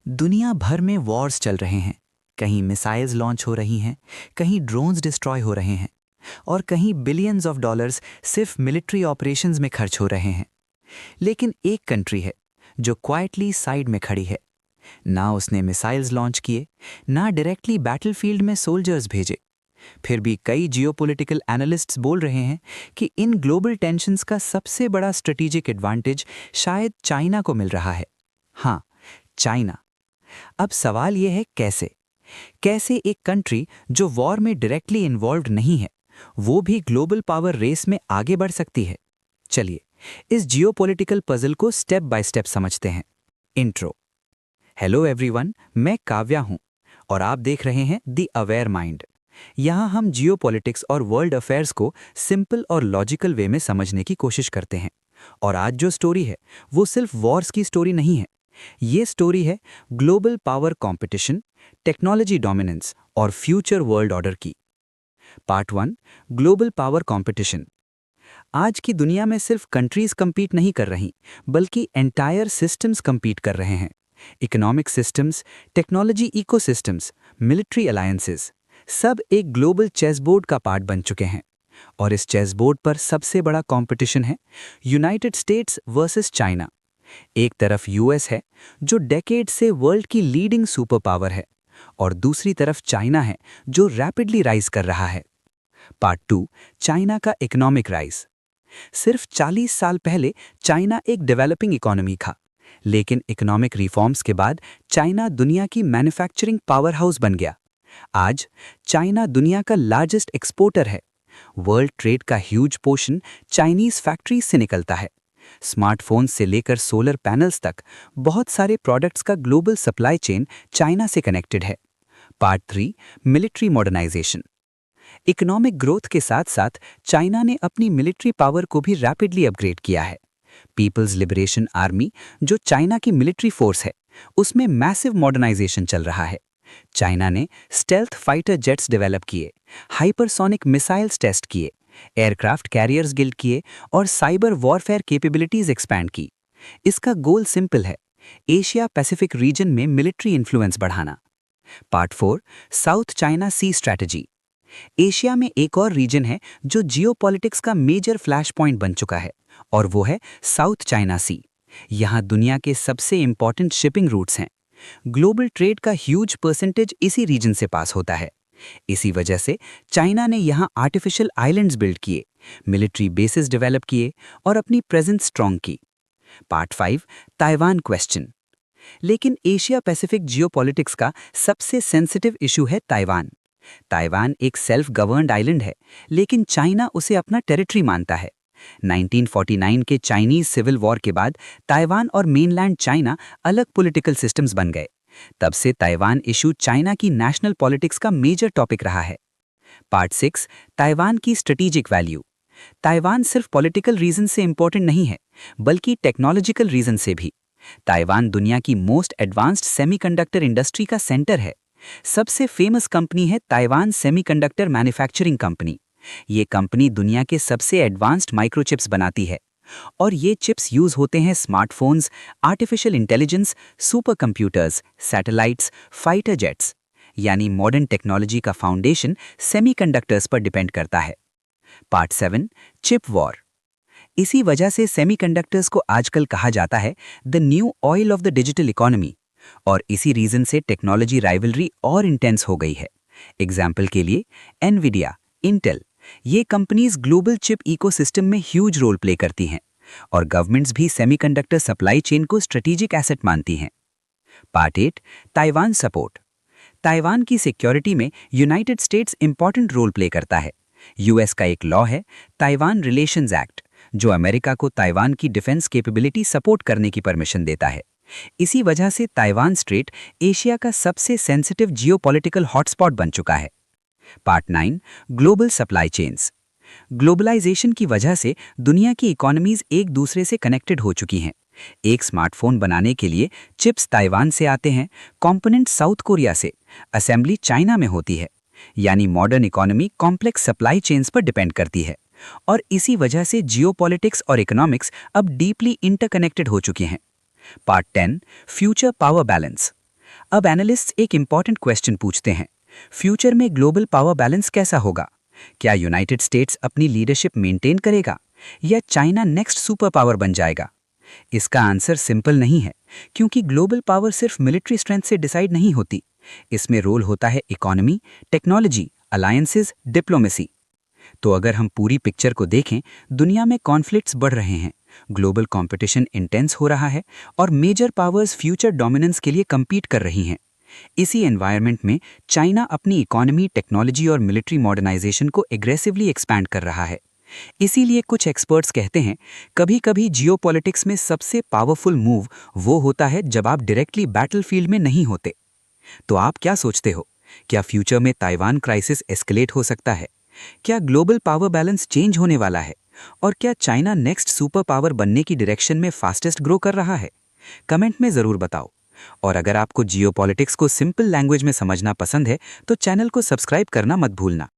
दुनिया भर में वॉर्स चल रहे हैं। कहीं मिसाइल्स लॉन्च हो रही हैं, कहीं ड्रोन्स डिस्ट्रॉय हो रहे हैं और कहीं बिलियंस ऑफ डॉलर्स सिर्फ मिलिट्री ऑपरेशंस में खर्च हो रहे हैं। लेकिन एक कंट्री है जो क्वाइटली साइड में खड़ी है। ना उसने मिसाइल्स लॉन्च किए, ना डायरेक्टली बैटलफील्ड में सोल्जर्स भेजे। फिर भी कई जियोपॉलिटिकल एनालिस्ट्स बोल रहे हैं कि इन ग्लोबल टेंशन्स का सबसे बड़ा स्ट्रेटेजिक एडवांटेज शायद चाइना को मिल रहा है। हाँ, चाइना। अब सवाल यह है कैसे कैसे एक कंट्री जो वॉर में डायरेक्टली इन्वॉल्व्ड नहीं है, वो भी ग्लोबल पावर रेस में आगे बढ़ सकती है। चलिए इस जियोपॉलिटिकल पजल को स्टेप बाय स्टेप समझते हैं। इंट्रो। हेलो एवरीवन, मैं काव्या हूं और आप देख रहे हैं द अवेयर माइंड। यहां हम जियोपॉलिटिक्स और वर्ल्ड अफेयर्स को सिंपल और लॉजिकल वे में समझने की कोशिश करते हैं। और आज जो स्टोरी है वो सिर्फ वॉर्स की स्टोरी नहीं है। ये स्टोरी है global power competition, technology dominance और फ्यूचर वर्ल्ड ऑर्डर की। Part 1, global power competition. आज की दुनिया में सिर्फ कंट्रीज कंपीट नहीं कर रही, बल्कि एंटायर सिस्टम्स कंपीट कर रहे हैं। Economic systems, technology ecosystems, military alliances, सब एक ग्लोबल चेसबोर्ड का पार्ट बन चुके हैं। और इस चेसबोर्ड पर सबसे बड़ा कंपटीशन है यूनाइटेड स्टेट्स वर्सेस चाइना। एक तरफ यूएस है जो डेकेड से वर्ल्ड की लीडिंग सुपर पावर है, और दूसरी तरफ चाइना है जो रैपिडली राइज कर रहा है। पार्ट 2, चाइना का इकोनॉमिक राइज। सिर्फ 40 साल पहले चाइना एक डेवलपिंग इकोनॉमी था, लेकिन इकोनॉमिक रिफॉर्म्स के बाद चाइना दुनिया की मैन्युफैक्चरिंग पावर हाउस बन गया। आज चाइना दुनिया का लार्जेस्ट एक्सपोर्टर है। वर्ल्ड ट्रेड का ह्यूज पोर्शन चाइनीज फैक्ट्रीज से निकलता है। स्मार्टफोन्स से लेकर सोलर पैनल्स तक बहुत सारे प्रोडक्ट्स का ग्लोबल सप्लाई चेन चाइना से कनेक्टेड है। Part 3, military modernisation. Economic growth के साथ साथ चाइना ने अपनी मिलिट्री पावर को भी रैपिडली अपग्रेड किया है। पीपल्स लिबरेशन आर्मी, जो चाइना की मिलिट्री फोर्स है, उसमें मैसिव मॉडर्नाइजेशन चल रहा है। चाइना ने स्टेल्थ फाइटर जेट्स डेवलप किए, हाइपरसोनिक मिसाइल्स टेस्ट किए, एयरक्राफ्ट कैरियर्स गिल्ड किए और साइबर वॉरफेयर कैपेबिलिटीज एक्सपैंड की। इसका गोल सिंपल है, एशिया पैसिफिक रीजन में मिलिट्री इन्फ्लुएंस बढ़ाना। पार्ट 4, साउथ चाइना सी स्ट्रैटेजी। एशिया में एक और रीजन है जो जियोपॉलिटिक्स का मेजर फ्लैश पॉइंट बन चुका है, और वो है साउथ चाइना सी। यहाँ दुनिया के सबसे इंपॉर्टेंट शिपिंग रूट्स हैं। ग्लोबल ट्रेड का ह्यूज परसेंटेज इसी रीजन से पास होता है। इसी वजह से चाइना ने यहाँ आर्टिफिशियल आइलैंड्स बिल्ड किए, मिलिट्री बेसिस डेवलप किए और अपनी प्रेजेंस स्ट्रॉन्ग की। Part 5, Taiwan question. लेकिन एशिया पैसिफिक जियोपॉलिटिक्स का सबसे सेंसिटिव इशू है ताइवान। ताइवान एक सेल्फ गवर्नड आइलैंड है, लेकिन चाइना उसे अपना टेरिटरी मानता है। 1949 के चाइनीज सिविल वॉर के बाद ताइवान और मेनलैंड चाइना अलग पॉलिटिकल सिस्टम्स बन गए। तब से ताइवान इशू चाइना की नेशनल पॉलिटिक्स का मेजर टॉपिक रहा है। पार्ट 6, ताइवान की स्ट्रेटेजिक वैल्यू। ताइवान सिर्फ पॉलिटिकल रीजन से इंपॉर्टेंट नहीं है, बल्कि टेक्नोलॉजिकल रीजन से भी। ताइवान दुनिया की मोस्ट एडवांस्ड सेमीकंडक्टर इंडस्ट्री का सेंटर है। सबसे फेमस कंपनी है ताइवान सेमीकंडक्टर मैन्युफैक्चरिंग कंपनी। ये कंपनी दुनिया के सबसे एडवांस्ड माइक्रोचिप्स बनाती है, और ये चिप्स यूज होते हैं smartphones, artificial intelligence, super computers, satellites, fighter jets. यानी मॉडर्न टेक्नोलॉजी का फाउंडेशन सेमीकंडक्टर्स पर डिपेंड करता है। Part 7, chip war. इसी वजह से सेमीकंडक्टर्स को आजकल कहा जाता है the new oil of the digital economy, और इसी रीजन से टेक्नोलॉजी राइवलरी और इंटेंस हो गई है। एग्जाम्पल के लिए एनवीडिया, इंटेल, ये कंपनीज ग्लोबल चिप इकोसिस्टम में ह्यूज रोल प्ले करती हैं, और गवर्नमेंट्स भी सेमीकंडक्टर सप्लाई चेन को स्ट्रेटेजिक एसेट मानती हैं। Part 8, Taiwan support. ताइवान की सिक्योरिटी में United States important role play करता है। यूएस का एक लॉ है ताइवान रिलेशंस एक्ट, जो अमेरिका को ताइवान की डिफेंस कैपेबिलिटी सपोर्ट करने की परमिशन देता है। इसी वजह से ताइवान स्ट्रेट एशिया का सबसे सेंसिटिव जियोपॉलिटिकल हॉटस्पॉट बन चुका है। Part 9, global supply chains. Globalisation की वजह से दुनिया की इकोनॉमीज एक दूसरे से कनेक्टेड हो चुकी हैं। एक स्मार्टफोन बनाने के लिए चिप्स ताइवान से आते हैं, कंपोनेंट साउथ कोरिया से, असेंबली चाइना में होती है। यानी modern economy complex supply chains पर डिपेंड करती है, और इसी वजह से जियोपॉलिटिक्स और इकोनॉमिक्स अब डीपली इंटरकनेक्टेड हो चुकी हैं। Part 10, future power balance. अब एनालिस्ट्स एक इंपॉर्टेंट क्वेश्चन पूछते हैं, फ्यूचर में ग्लोबल पावर बैलेंस कैसा होगा? क्या यूनाइटेड स्टेट्स अपनी लीडरशिप मेंटेन करेगा या चाइना नेक्स्ट सुपर पावर बन जाएगा? इसका आंसर सिंपल नहीं है, क्योंकि ग्लोबल पावर सिर्फ मिलिट्री स्ट्रेंथ से डिसाइड नहीं होती। इसमें रोल होता है इकोनॉमी, टेक्नोलॉजी, अलायंसेस, डिप्लोमेसी। तो अगर हम पूरी पिक्चर को देखें, दुनिया में कॉन्फ्लिक्ट्स बढ़ रहे हैं, ग्लोबल कंपटीशन इंटेंस हो रहा है और मेजर पावर्स फ्यूचर डोमिनेंस के लिए compete कर रही हैं। इसी एनवायरनमेंट में चाइना अपनी इकोनॉमी, टेक्नोलॉजी और मिलिट्री मॉडर्नाइजेशन को एग्रेसिवली एक्सपैंड कर रहा है। इसीलिए कुछ एक्सपर्ट्स कहते हैं, कभी-कभी जियोपॉलिटिक्स में सबसे पावरफुल मूव वो होता है जब आप डायरेक्टली बैटलफील्ड में नहीं होते। तो आप क्या सोचते हो? क्या फ्यूचर में ताइवान क्राइसिस एस्केलेट हो सकता है? क्या ग्लोबल पावर बैलेंस चेंज होने वाला है? और क्या चाइना नेक्स्ट सुपर पावर बनने की डायरेक्शन में फास्टेस्ट ग्रो कर रहा है? कमेंट में ज़रूर बताओ। और अगर आपको जियोपॉलिटिक्स को सिंपल लैंग्वेज में समझना पसंद है, तो चैनल को सब्सक्राइब करना मत भूलना।